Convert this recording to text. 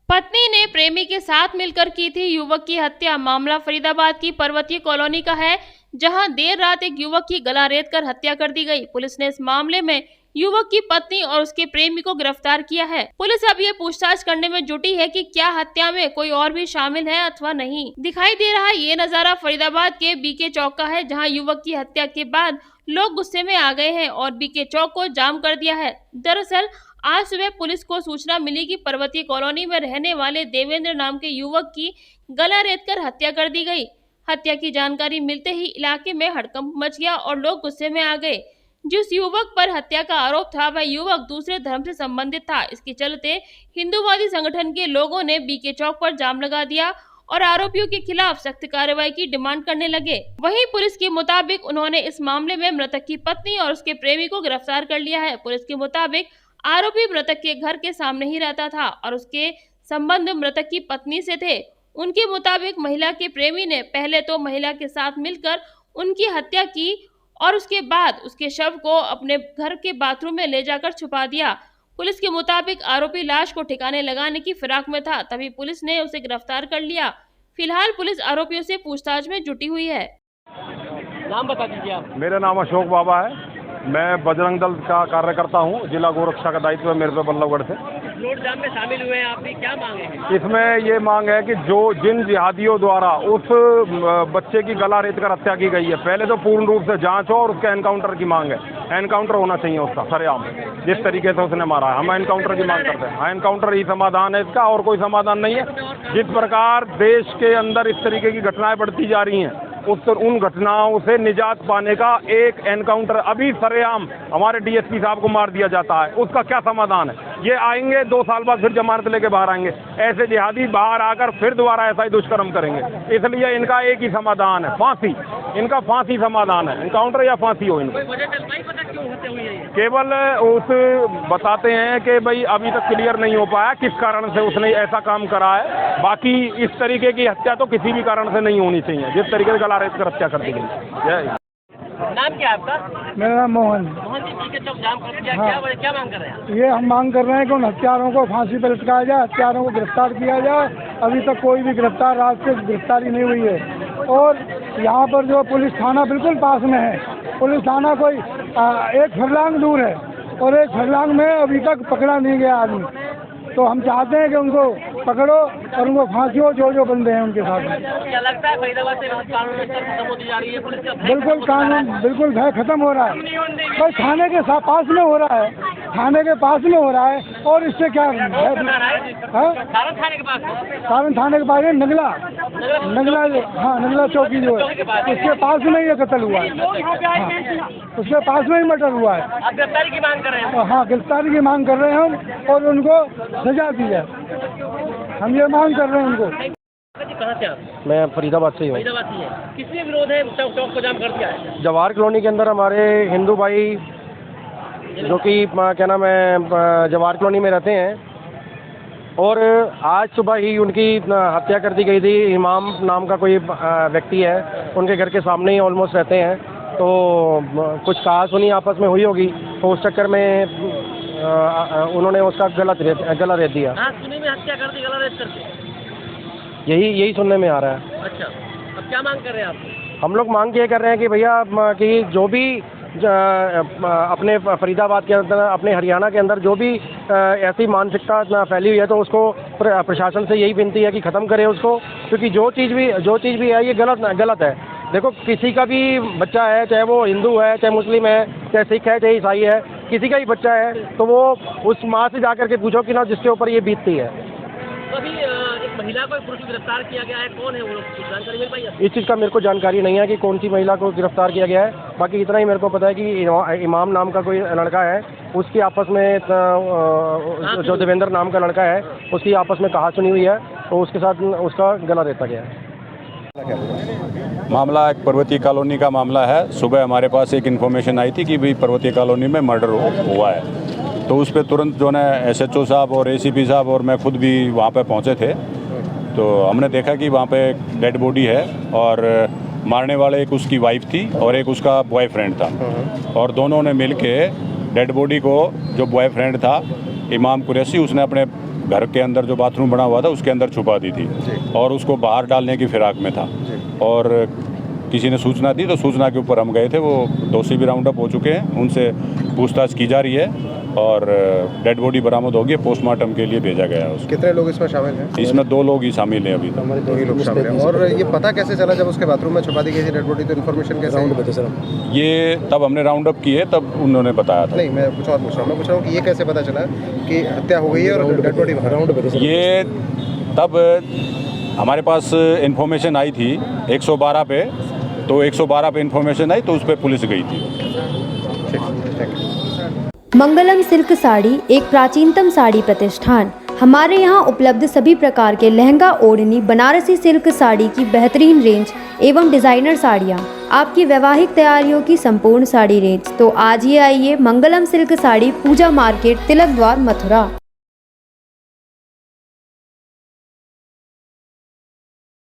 पत्नी ने प्रेमी के साथ मिलकर की थी युवक की हत्या। मामला फरीदाबाद की पर्वतीय कॉलोनी का है, जहां देर रात एक युवक की गला रेत कर हत्या कर दी गई। पुलिस ने इस मामले में युवक की पत्नी और उसके प्रेमी को गिरफ्तार किया है। पुलिस अब ये पूछताछ करने में जुटी है कि क्या हत्या में कोई और भी शामिल है अथवा नहीं। दिखाई दे रहा ये नजारा फरीदाबाद के बीके चौक का है, जहां युवक की हत्या के बाद लोग गुस्से में आ गए हैं और बीके चौक को जाम कर दिया है। दरअसल आज सुबह पुलिस को सूचना मिली कि पर्वतीय कॉलोनी में रहने वाले देवेंद्र नाम के युवक की गला रेतकर हत्या कर दी गई। हत्या की जानकारी मिलते ही इलाके में हड़कंप मच गया और लोग गुस्से में आ गए। जिस युवक पर हत्या का आरोप था वह युवक दूसरे धर्म से संबंधित था। इसके चलते हिंदूवादी संगठन के लोगों ने बीके चौक पर जाम लगा दिया और आरोपियों के खिलाफ सख्त कार्रवाई की डिमांड करने लगे। वहीं पुलिस के मुताबिक उन्होंने इस मामले में मृतक की पत्नी और उसके प्रेमी को गिरफ्तार कर लिया है। पुलिस के मुताबिक आरोपी मृतक के घर के सामने ही रहता था और उसके संबंध मृतक की पत्नी से थे। उनके मुताबिक महिला के प्रेमी ने पहले तो महिला के साथ मिलकर उनकी हत्या की और उसके बाद उसके शव को अपने घर के बाथरूम में ले जाकर छुपा दिया। पुलिस के मुताबिक आरोपी लाश को ठिकाने लगाने की फिराक में था, तभी पुलिस ने उसे गिरफ्तार कर लिया। फिलहाल पुलिस आरोपियों से पूछताछ में जुटी हुई है। नाम बता दीजिए आप। मेरा नाम अशोक बाबा है। मैं बजरंग दल का कार्यकर्ता हूँ। जिला गोरक्षा का दायित्व है मेरे पे बल्लभगढ़ से। रोड जाम में शामिल हुए हैं, आपकी क्या मांग है? इसमें ये मांग है कि जिन जिहादियों द्वारा उस बच्चे की गला रेत कर हत्या की गई है, पहले तो पूर्ण रूप से जांच हो और उसके एनकाउंटर की मांग है। एनकाउंटर होना चाहिए उसका सरेआम, जिस तरीके से उसने मारा है। हम एनकाउंटर की मांग करते हैं। एनकाउंटर ही समाधान है इसका, और कोई समाधान नहीं है। जिस प्रकार देश के अंदर इस तरीके की घटनाएं बढ़ती जा रही हैं, उन घटनाओं से निजात पाने का एक एनकाउंटर, अभी सरेआम हमारे डीएसपी साहब को मार दिया जाता है, उसका क्या समाधान है? ये आएंगे 2 साल बाद फिर जमानत लेके बाहर आएंगे। ऐसे जिहादी बाहर आकर फिर दोबारा ऐसा ही दुष्कर्म करेंगे। इसलिए इनका एक ही समाधान है, फांसी। इनका फांसी समाधान है, एनकाउंटर या फांसी हो इनको। केवल उस बताते हैं कि भाई अभी तक क्लियर नहीं हो पाया किस कारण से उसने ऐसा काम करा है। बाकी इस तरीके की हत्या तो किसी भी कारण से नहीं होनी चाहिए, जिस तरीके से गला रेत कर हत्या कर दी गई। नाम क्या है आपका? मेरा नाम मोहन। मोहन जी, बीके चौक जाम कर दिया। हाँ। क्या मांग कर रहे हैं? ये हम मांग कर रहे हैं कि उन हत्यारों को फांसी पर लटकाया जाए, हत्यारों को गिरफ्तार किया जाए। अभी तक कोई भी गिरफ्तार आज से गिरफ्तारी नहीं हुई है। और यहाँ पर जो पुलिस थाना बिल्कुल पास में है, पुलिस थाना कोई 1 फरलांग दूर है और 1 फरलांग में अभी तक पकड़ा नहीं गया आदमी। तो हम चाहते हैं कि उनको पकड़ो और उनको फांसी हो, जो बंदे हैं उनके साथ। क्या लगता है फरीदाबाद से कानून व्यवस्था खत्म होती जा रही है? पुलिस का बिल्कुल कानून, बिल्कुल भय खत्म हो रहा है। बस थाने के पास में हो रहा है, थाने के पास में हो रहा है। और इससे क्या है? सारण थाने के पास। सारण थाने के पास है नगला, हाँ नगला चौकी जो है, उसके पास में ही कत्ल हुआ है। हाँ, उसके पास में ही मर्डर हुआ है। आप गिरफ्तारी की मांग कर रहे हैं? हाँ, गिरफ्तारी की मांग कर रहे हैं हम, और उनको सजा दी जाए, हम ये मांग कर रहे हैं उनको। कहाँ से आप? मैं फरीदाबाद से ही हूँ। फरीदाबाद से है। किसने विरोध है चौक को जाम कर दिया है? जवाहर कॉलोनी के अंदर हमारे हिंदू भाई जो कि क्या नाम है जवाहर कॉलोनी में रहते हैं, और आज सुबह ही उनकी हत्या कर दी गई थी। इमाम नाम का कोई व्यक्ति है, उनके घर के सामने ही ऑलमोस्ट रहते हैं। तो कुछ कहा सुनी आपस में हुई होगी, तो उस चक्कर में उन्होंने उसका गला रेत दिया। सुनी में हत्या कर दी, गला रेत करके। यही सुनने में आ रहा है। अच्छा, अब क्या मांग कर रहे हैं आप? हम लोग मांग ये कर रहे हैं कि भैया कि जो भी अपने फरीदाबाद के अंदर, अपने हरियाणा के अंदर जो भी ऐसी मानसिकता फैली हुई है, तो उसको प्रशासन से यही विनती है कि ख़त्म करे उसको। क्योंकि जो चीज़ भी है ये गलत है। देखो, किसी का भी बच्चा है, चाहे वो हिंदू है, चाहे मुस्लिम है, चाहे सिख है, चाहे ईसाई है, किसी का ही बच्चा है, तो वो उस माँ से जाकर के पूछो कि ना जिसके ऊपर ये बीतती है। तो अभी एक महिला को पुरुष गिरफ्तार किया गया है, कौन है वो लोग? जानकारी मिल पाई है? इस चीज़ का मेरे को जानकारी नहीं है कि कौन सी महिला को गिरफ्तार किया गया है। बाकी इतना ही मेरे को पता है कि इमाम नाम का कोई लड़का है, उसकी आपस में जो देवेंद्र नाम का लड़का है, उसकी आपस में कहा सुनी हुई है, तो उसके साथ उसका गला रेता गया है। मामला एक पर्वतीय कॉलोनी का मामला है। सुबह हमारे पास एक इन्फॉर्मेशन आई थी कि भाई पर्वतीय कॉलोनी में मर्डर हुआ है। तो उस पर तुरंत जो है SHO साहब और ACP साहब और मैं खुद भी वहाँ पे पहुँचे थे। तो हमने देखा कि वहाँ पे एक डेड बॉडी है, और मारने वाले एक उसकी वाइफ थी और एक उसका बॉयफ्रेंड था, और दोनों ने मिल के डेड बॉडी को, जो बॉयफ्रेंड था इमाम कुरैशी, उसने अपने घर के अंदर जो बाथरूम बना हुआ था उसके अंदर छुपा दी थी और उसको बाहर डालने की फिराक में था। और किसी ने सूचना दी तो सूचना के ऊपर हम गए थे। वो दोषी भी राउंड अप हो चुके हैं, उनसे पूछताछ की जा रही है और डेड बॉडी बरामद होगी, पोस्टमार्टम के लिए भेजा गया है उसको। कितने लोग इसमें शामिल हैं? इसमें 2 लोग ही शामिल हैं अभी तक। 2 ही लोग शामिल हैं। और ये पता कैसे चला जब उसके बाथरूम में छुपा दी गई थी डेड बॉडी, तो इन्फॉर्मेशन कैसे? ये तब हमने राउंड अप किए तब उन्होंने बताया था। नहीं, मैं कुछ और पूछ रहा हूँ। मैं पूछ रहा हूँ कि ये कैसे पता चला कि हत्या हो गई है और डेड बॉडी बाहर? ये तब हमारे पास इन्फॉर्मेशन आई थी 112 पे, तो 112 पे इन्फॉर्मेशन आई तो उस पर पुलिस गई थी। मंगलम सिल्क साड़ी एक प्राचीनतम साड़ी प्रतिष्ठान। हमारे यहाँ उपलब्ध सभी प्रकार के लहंगा, ओढ़नी, बनारसी सिल्क साड़ी की बेहतरीन रेंज एवं डिजाइनर साड़ियाँ, आपकी वैवाहिक तैयारियों की संपूर्ण साड़ी रेंज। तो आज ही आइए मंगलम सिल्क साड़ी, पूजा मार्केट, तिलक द्वार, मथुरा।